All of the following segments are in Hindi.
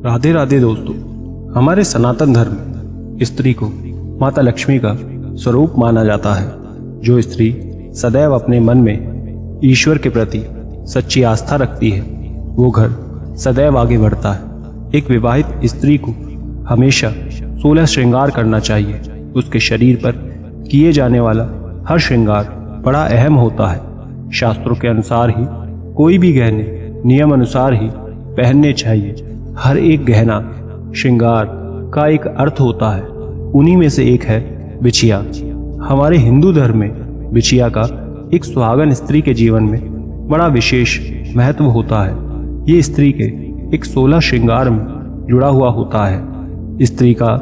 राधे राधे दोस्तों। हमारे सनातन धर्म में स्त्री को माता लक्ष्मी का स्वरूप माना जाता है। जो स्त्री सदैव अपने मन में ईश्वर के प्रति सच्ची आस्था रखती है, वो घर सदैव आगे बढ़ता है। एक विवाहित स्त्री को हमेशा 16 श्रृंगार करना चाहिए। उसके शरीर पर किए जाने वाला हर श्रृंगार बड़ा अहम होता है। शास्त्रों के अनुसार ही कोई भी गहने नियम अनुसार ही पहनने चाहिए। हर एक गहना श्रृंगार का एक अर्थ होता है। उन्हीं में से एक है बिछिया। हमारे हिंदू धर्म में बिछिया का एक सुहागन स्त्री के जीवन में बड़ा विशेष महत्व होता है। ये स्त्री के एक 16 श्रृंगार में जुड़ा हुआ होता है। स्त्री का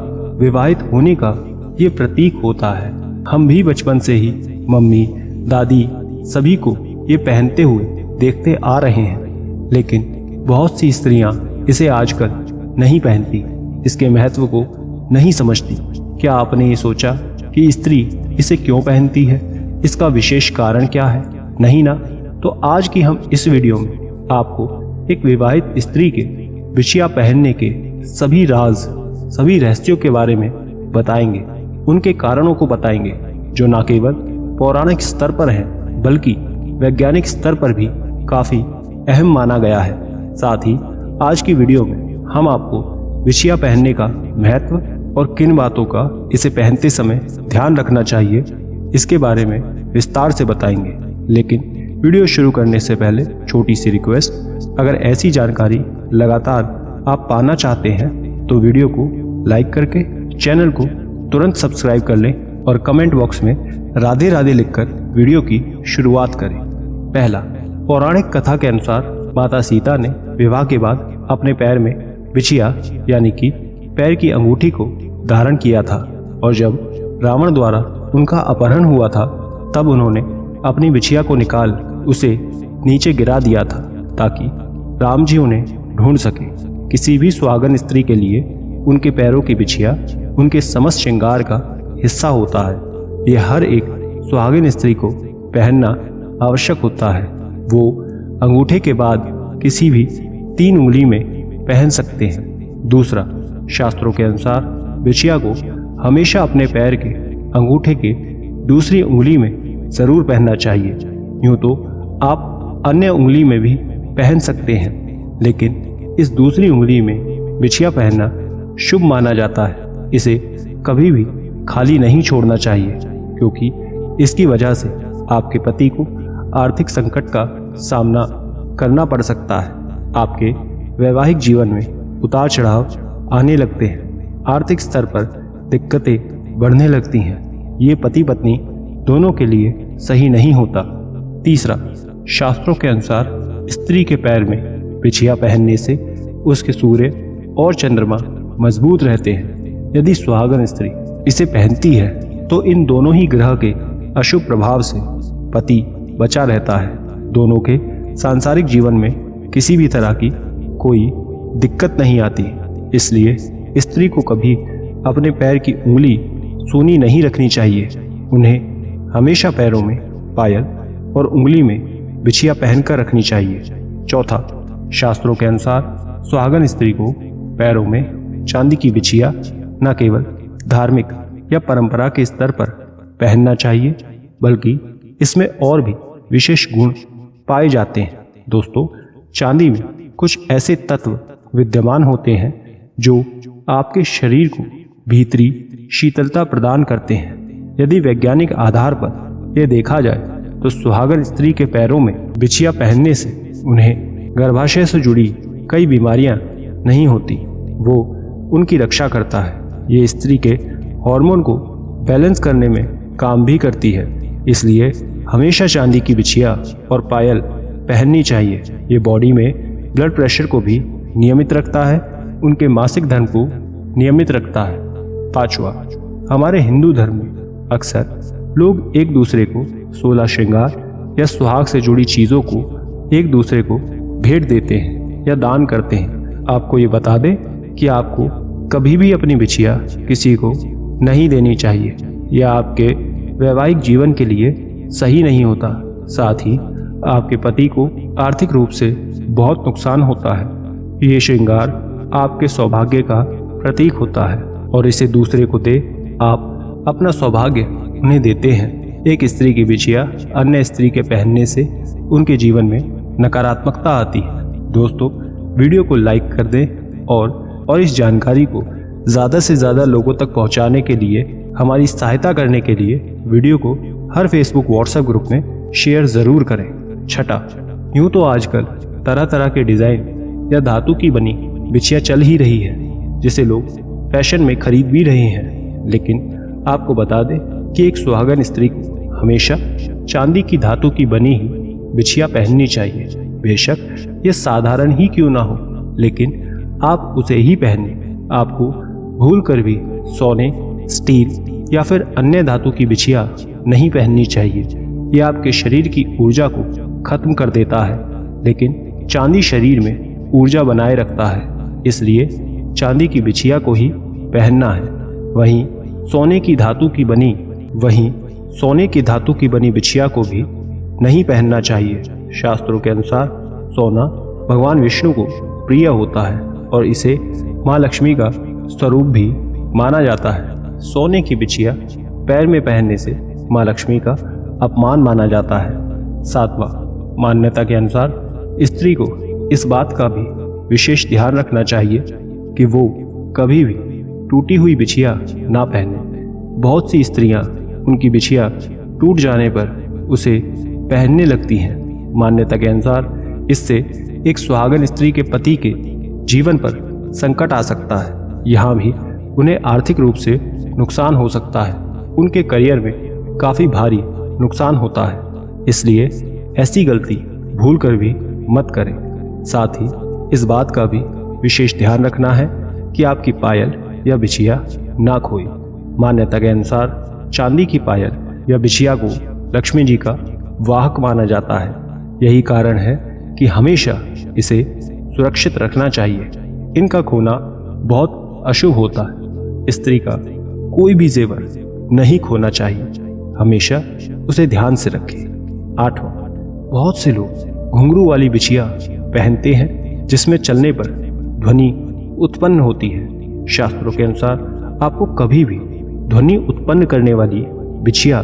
विवाहित होने का ये प्रतीक होता है। हम भी बचपन से ही मम्मी दादी सभी को ये पहनते हुए देखते आ रहे हैं, लेकिन बहुत सी स्त्रियां इसे आजकल नहीं पहनती, इसके महत्व को नहीं समझती। क्या आपने ये सोचा कि स्त्री इसे क्यों पहनती है? इसका विशेष कारण क्या है? नहीं ना? तो आज की हम इस वीडियो में आपको एक विवाहित स्त्री के बिछिया पहनने के सभी राज, सभी रहस्यों के बारे में बताएंगे। उनके कारणों को बताएंगे जो न केवल पौराणिक स्तर पर है बल्कि वैज्ञानिक स्तर पर भी काफी अहम माना गया है। साथ ही आज की वीडियो में हम आपको बिछिया पहनने का महत्व और किन बातों का इसे पहनते समय ध्यान रखना चाहिए, इसके बारे में विस्तार से बताएंगे। लेकिन वीडियो शुरू करने से पहले छोटी सी रिक्वेस्ट, अगर ऐसी जानकारी लगातार आप पाना चाहते हैं तो वीडियो को लाइक करके चैनल को तुरंत सब्सक्राइब कर लें और कमेंट बॉक्स में राधे राधे लिखकर वीडियो की शुरुआत करें। पहला, पौराणिक कथा के अनुसार माता सीता ने विवाह के बाद अपने पैर में बिछिया यानी कि पैर की अंगूठी को धारण किया था, और जब रावण द्वारा उनका अपहरण हुआ था तब उन्होंने अपनी बिछिया को निकाल उसे नीचे गिरा दिया था ताकि राम जी उन्हें ढूंढ सके। किसी भी सुहागन स्त्री के लिए उनके पैरों की बिछिया उनके समस्त श्रृंगार का हिस्सा होता है। यह हर एक सुहागिन स्त्री को पहनना आवश्यक होता है। वो अंगूठे के बाद किसी भी 3 उंगली में पहन सकते हैं। दूसरा, शास्त्रों के अनुसार बिछिया को हमेशा अपने पैर के अंगूठे के दूसरी उंगली में जरूर पहनना चाहिए। यूं तो आप अन्य उंगली में भी पहन सकते हैं, लेकिन इस दूसरी उंगली में बिछिया पहनना शुभ माना जाता है। इसे कभी भी खाली नहीं छोड़ना चाहिए, क्योंकि इसकी वजह से आपके पति को आर्थिक संकट का सामना करना पड़ सकता है। आपके वैवाहिक जीवन में उतार चढ़ाव आने लगते हैं, आर्थिक स्तर पर दिक्कतें बढ़ने लगती हैं। ये पति पत्नी दोनों के लिए सही नहीं होता। तीसरा, शास्त्रों के अनुसार स्त्री के पैर में बिछिया पहनने से उसके सूर्य और चंद्रमा मजबूत रहते हैं। यदि सुहागन स्त्री इसे पहनती है तो इन दोनों ही ग्रह के अशुभ प्रभाव से पति बचा रहता है। दोनों के सांसारिक जीवन में किसी भी तरह की कोई दिक्कत नहीं आती। इसलिए स्त्री को कभी अपने पैर की उंगली सूनी नहीं रखनी चाहिए। उन्हें हमेशा पैरों में पायल और उंगली में बिछिया पहनकर रखनी चाहिए। चौथा, शास्त्रों के अनुसार सुहागन स्त्री को पैरों में चांदी की बिछिया न केवल धार्मिक या परंपरा के स्तर पर पहनना चाहिए बल्कि इसमें और भी विशेष गुण पाए जाते हैं। दोस्तों, चांदी में कुछ ऐसे तत्व विद्यमान होते हैं जो आपके शरीर को भीतरी शीतलता प्रदान करते हैं। यदि वैज्ञानिक आधार पर यह देखा जाए तो सुहागन स्त्री के पैरों में बिछिया पहनने से उन्हें गर्भाशय से जुड़ी कई बीमारियां नहीं होती। वो उनकी रक्षा करता है। ये स्त्री के हार्मोन को बैलेंस करने में काम भी करती है। इसलिए हमेशा चांदी की बिछिया और पायल पहननी चाहिए। ये बॉडी में ब्लड प्रेशर को भी नियमित रखता है, उनके मासिक धर्म को नियमित रखता है। पांचवा, हमारे हिंदू धर्म में अक्सर लोग एक दूसरे को 16 श्रृंगार या सुहाग से जुड़ी चीजों को एक दूसरे को भेंट देते हैं या दान करते हैं। आपको ये बता दें कि आपको कभी भी अपनी बिछिया किसी को नहीं देनी चाहिए। यह आपके वैवाहिक जीवन के लिए सही नहीं होता। साथ ही आपके पति को आर्थिक रूप से बहुत नुकसान होता है। ये श्रृंगार आपके सौभाग्य का प्रतीक होता है और इसे दूसरे को दे आप अपना सौभाग्य उन्हें देते हैं। एक स्त्री की बिछिया अन्य स्त्री के पहनने से उनके जीवन में नकारात्मकता आती है। दोस्तों, वीडियो को लाइक कर दें और इस जानकारी को ज़्यादा से ज़्यादा लोगों तक पहुंचाने के लिए, हमारी सहायता करने के लिए वीडियो को हर फेसबुक व्हाट्सएप ग्रुप में शेयर ज़रूर करें। छठा, यूँ तो आजकल तरह तरह के डिज़ाइन या धातु की बनी बिछिया चल ही रही है, जिसे लोग फैशन में खरीद भी रहे हैं। लेकिन आपको बता दें कि एक सुहागन स्त्री को हमेशा चांदी की धातु की बनी ही बिछिया पहननी चाहिए। बेशक ये साधारण ही क्यों ना हो, लेकिन आप उसे ही पहने। आपको भूल कर भी सोने, स्टील या फिर अन्य धातु की बिछिया नहीं पहननी चाहिए। ये आपके शरीर की ऊर्जा को खत्म कर देता है, लेकिन चांदी शरीर में ऊर्जा बनाए रखता है, इसलिए चांदी की बिछिया को ही पहनना है। वहीं सोने की धातु की बनी बिछिया को भी नहीं पहनना चाहिए। शास्त्रों के अनुसार सोना भगवान विष्णु को प्रिय होता है और इसे माँ लक्ष्मी का स्वरूप भी माना जाता है। सोने की बिछिया पैर में पहनने से माँ लक्ष्मी का अपमान माना जाता है। सातवां, मान्यता के अनुसार स्त्री को इस बात का भी विशेष ध्यान रखना चाहिए कि वो कभी भी टूटी हुई बिछिया ना पहने। बहुत सी स्त्रियां उनकी बिछिया टूट जाने पर उसे पहनने लगती हैं। मान्यता के अनुसार इससे एक सुहागन स्त्री के पति के जीवन पर संकट आ सकता है। यहाँ भी उन्हें आर्थिक रूप से नुकसान हो सकता है। उनके करियर में काफ़ी भारी नुकसान होता है, इसलिए ऐसी गलती भूल कर भी मत करें। साथ ही इस बात का भी विशेष ध्यान रखना है कि आपकी पायल या बिछिया ना खोए। मान्यता के अनुसार चांदी की पायल या बिछिया को लक्ष्मी जी का वाहक माना जाता है। यही कारण है कि हमेशा इसे सुरक्षित रखना चाहिए। इनका खोना बहुत अशुभ होता है। स्त्री का कोई भी जेवर नहीं खोना चाहिए, हमेशा उसे ध्यान से रखें। आठवां, बहुत से लोग घुंघरू वाली बिछिया पहनते हैं जिसमें चलने पर ध्वनि उत्पन्न होती है। शास्त्रों के अनुसार आपको कभी भी ध्वनि उत्पन्न करने वाली बिछिया